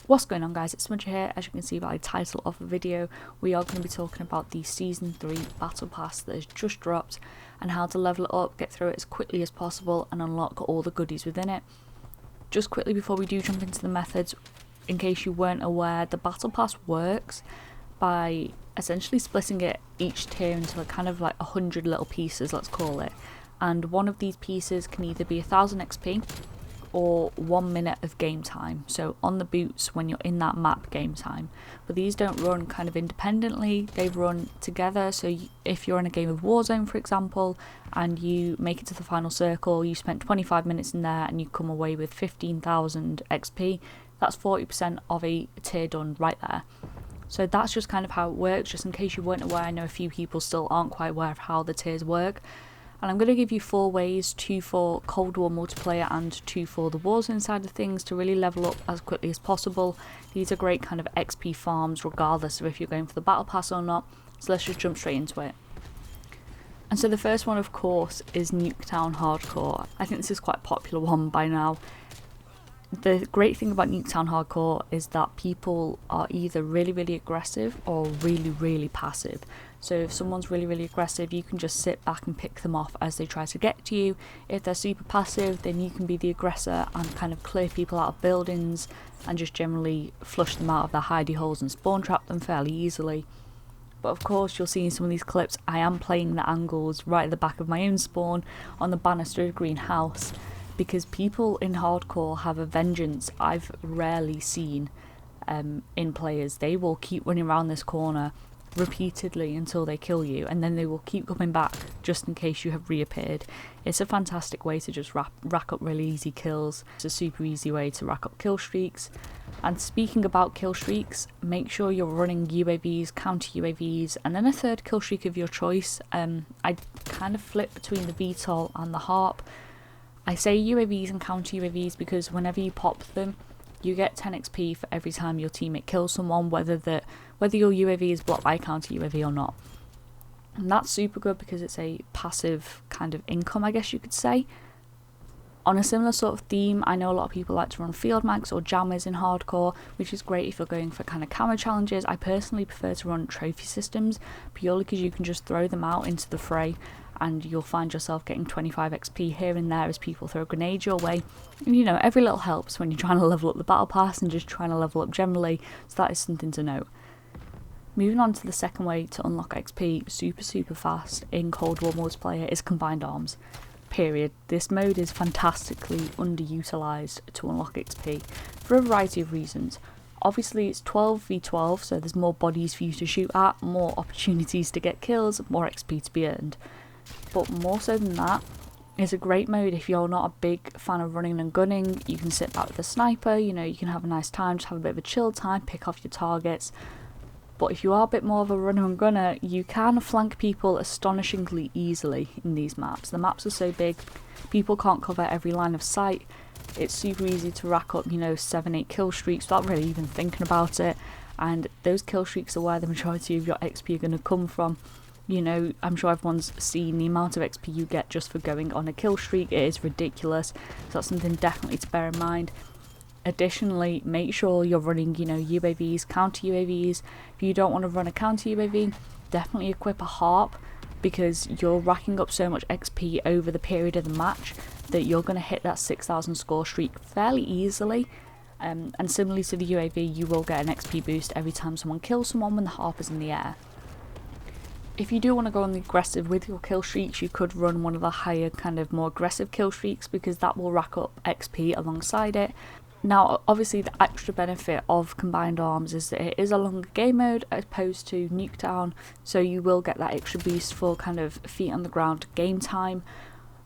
What's going on, guys? It's Smudger here. As you can see by the title of the video, we are going to be talking about the Season 3 Battle Pass that has just dropped and how to level it up, get through it as quickly as possible and unlock all the goodies within it. Just quickly before we do jump into the methods, in case you weren't aware, the Battle Pass works by essentially splitting it each tier into kind of like 100 little pieces, let's call it. And one of these pieces can either be 1000 XP or 1 minute of game time, so on the boots when you're in that map game time. But these don't run kind of independently, they run together. So if you're in a game of Warzone, for example, and you make it to the final circle, you spent 25 minutes in there and you come away with 15,000 XP, that's 40% of a tier done right there. So that's just kind of how it works. Just in case you weren't aware, I know a few people still aren't quite aware of how the tiers work. And I'm going to give you 4 ways, 2 for Cold War multiplayer and 2 for the Warzone side of things, to really level up as quickly as possible. These are great kind of XP farms regardless of if you're going for the Battle Pass or not. So let's just jump straight into it. And so the first one, of course, is Nuketown Hardcore. I think this is quite a popular one by now. The great thing about Nuketown Hardcore is that people are either really aggressive or really passive. So if someone's really aggressive, you can just sit back and pick them off as they try to get to you. If they're super passive, then you can be the aggressor and kind of clear people out of buildings and just generally flush them out of their hidey holes and spawn trap them fairly easily. But of course, you'll see in some of these clips, I am playing the angles right at the back of my own spawn on the banister greenhouse, because people in hardcore have a vengeance I've rarely seen in players. They will keep running around this corner repeatedly until they kill you, and then they will keep coming back just in case you have reappeared. It's a fantastic way to just rack up really easy kills. It's a super easy way to rack up kill streaks. And speaking about kill streaks, make sure you're running UAVs, counter UAVs, and then a third kill streak of your choice. I kind of flip between the VTOL and the Harp. I say UAVs and counter UAVs because whenever you pop them, you get 10 XP for every time your teammate kills someone, whether your UAV is blocked by a counter UAV or not. And that's super good because it's a passive kind of income, I guess you could say. On a similar sort of theme, I know a lot of people like to run field mags or jammers in hardcore, which is great if you're going for kind of camo challenges. I personally prefer to run trophy systems purely because you can just throw them out into the fray and you'll find yourself getting 25 XP here and there as people throw grenades your way. And you know, every little helps when you're trying to level up the battle pass and just trying to level up generally, so that is something to note. Moving on to the second way to unlock XP super fast in Cold War multiplayer is combined arms. Period. This mode is fantastically underutilised to unlock XP for a variety of reasons. Obviously it's 12v12, so there's more bodies for you to shoot at, more opportunities to get kills, more XP to be earned. But more so than that, it's a great mode if you're not a big fan of running and gunning. You can sit back with a sniper, you know, you can have a nice time, just have a bit of a chill time, pick off your targets. But if you are a bit more of a runner and gunner, you can flank people astonishingly easily in these maps. The maps are so big, people can't cover every line of sight. It's super easy to rack up, you know, 7-8 kill streaks without really even thinking about it. And those kill streaks are where the majority of your XP are going to come from. You know, I'm sure everyone's seen the amount of XP you get just for going on a kill streak. It is ridiculous, so that's something definitely to bear in mind. Additionally, make sure you're running, you know, UAVs, counter UAVs. If you don't want to run a counter UAV, definitely equip a Harp, because you're racking up so much XP over the period of the match that you're going to hit that 6,000 score streak fairly easily. And similarly to the UAV, you will get an XP boost every time someone kills someone when the Harp is in the air. If you do want to go on the aggressive with your kill streaks, you could run one of the higher kind of more aggressive kill streaks, because that will rack up XP alongside it. Now obviously the extra benefit of combined arms is that it is a longer game mode as opposed to Nuketown, so you will get that extra boost for kind of feet on the ground game time,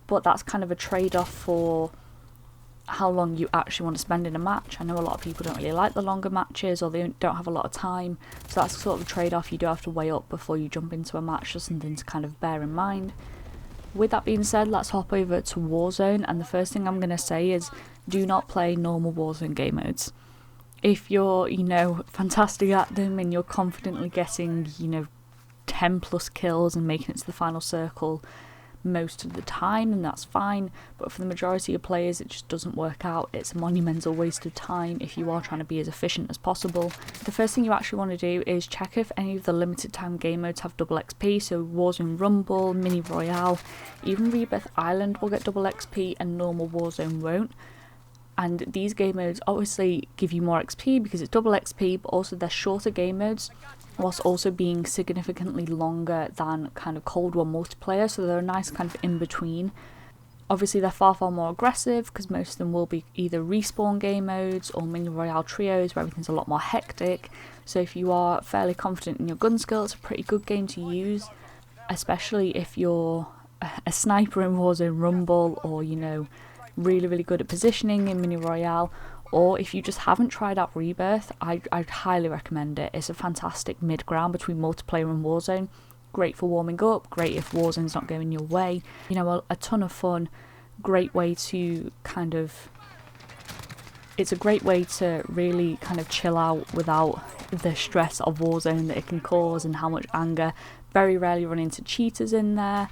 but that's kind of a trade-off for how long you actually want to spend in a match. I know a lot of people don't really like the longer matches, or they don't have a lot of time, so that's sort of a trade-off you do have to weigh up before you jump into a match, just something to kind of bear in mind. With that being said, let's hop over to Warzone, and the first thing I'm going to say is do not play normal Warzone game modes. If you're, you know, fantastic at them and you're confidently getting, you know, 10 plus kills and making it to the final circle, most of the time, and that's fine, but for the majority of players it just doesn't work out. It's a monumental waste of time if you are trying to be as efficient as possible. The first thing you actually want to do is check if any of the limited time game modes have double XP, so Warzone Rumble, Mini Royale, even Rebirth Island will get double XP and normal Warzone won't. And these game modes obviously give you more XP because it's double XP, but also they're shorter game modes, whilst also being significantly longer than kind of Cold War multiplayer, so they're a nice kind of in-between. Obviously they're far more aggressive because most of them will be either respawn game modes or Mini Royale trios where everything's a lot more hectic. So if you are fairly confident in your gun skill, it's a pretty good game to use, especially if you're a sniper in Warzone Rumble, or you know, really good at positioning in Mini Royale, or if you just haven't tried out Rebirth, I'd highly recommend it. It's a fantastic mid-ground between multiplayer and Warzone. Great for warming up, great if Warzone's not going your way. You know, a ton of fun, great way to kind of... It's a great way to really kind of chill out without the stress of Warzone that it can cause and how much anger. Very rarely run into cheaters in there.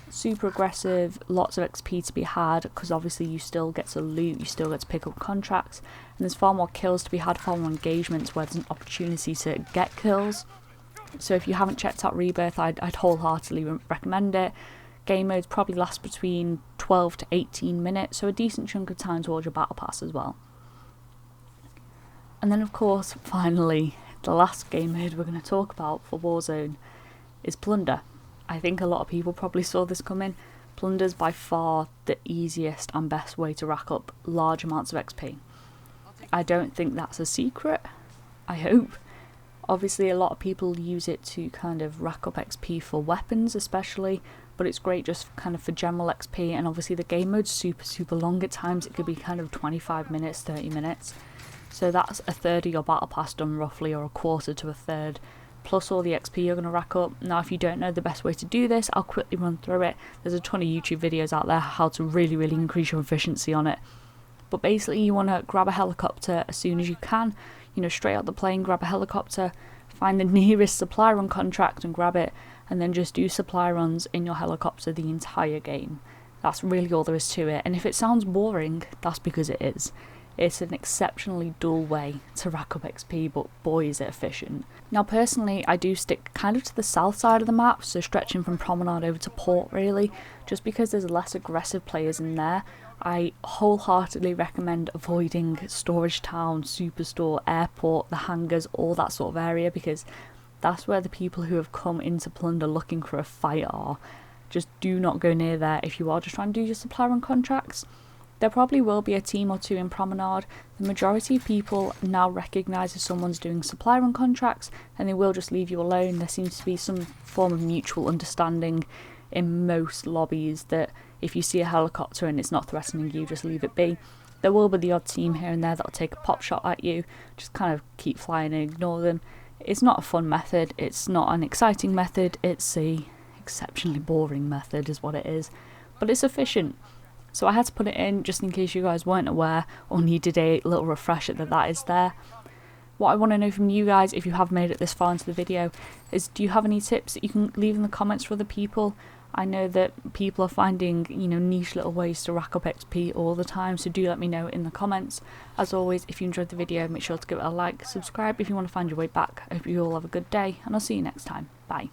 Super aggressive, lots of XP to be had because obviously you still get to loot, you still get to pick up contracts, and there's far more kills to be had, far more engagements where there's an opportunity to get kills. So if you haven't checked out Rebirth, I'd wholeheartedly recommend it. Game modes probably last between 12 to 18 minutes, so a decent chunk of time towards your battle pass as well. And then of course, finally, the last game mode we're going to talk about for Warzone is Plunder. I think a lot of people probably saw this coming. Plunder's by far the easiest and best way to rack up large amounts of XP. I don't think that's a secret, I hope. Obviously a lot of people use it to kind of rack up XP for weapons especially, but it's great just kind of for general XP, and obviously the game mode's super long at times. It could be kind of 25 minutes, 30 minutes. So that's a third of your battle pass done roughly, or a quarter to a third, plus all the XP you're going to rack up. Now if you don't know the best way to do this, I'll quickly run through it. There's a ton of YouTube videos out there how to really increase your efficiency on it. But basically you want to grab a helicopter as soon as you can, you know, straight out the plane, grab a helicopter, find the nearest supply run contract and grab it, and then just do supply runs in your helicopter the entire game. That's really all there is to it, and if it sounds boring, that's because it is. It's an exceptionally dull way to rack up XP, but boy is it efficient. Now personally, I do stick kind of to the south side of the map, so stretching from Promenade over to Port really, just because there's less aggressive players in there. I wholeheartedly recommend avoiding Storage Town, Superstore, Airport, the hangars, all that sort of area, because that's where the people who have come into Plunder looking for a fight are. Just do not go near there if you are just trying to do your supply run contracts. There probably will be a team or two in Promenade. The majority of people now recognise if someone's doing supply run contracts, and they will just leave you alone. There seems to be some form of mutual understanding in most lobbies that if you see a helicopter and it's not threatening you, just leave it be. There will be the odd team here and there that'll take a pop shot at you, just kind of keep flying and ignore them. It's not a fun method, it's not an exciting method, it's a exceptionally boring method is what it is, but it's efficient. So I had to put it in just in case you guys weren't aware or needed a little refresher that is there. What I want to know from you guys, if you have made it this far into the video, is do you have any tips that you can leave in the comments for other people? I know that people are finding, you know, niche little ways to rack up XP all the time, so do let me know in the comments. As always, if you enjoyed the video, make sure to give it a like, subscribe if you want to find your way back. I hope you all have a good day, and I'll see you next time. Bye.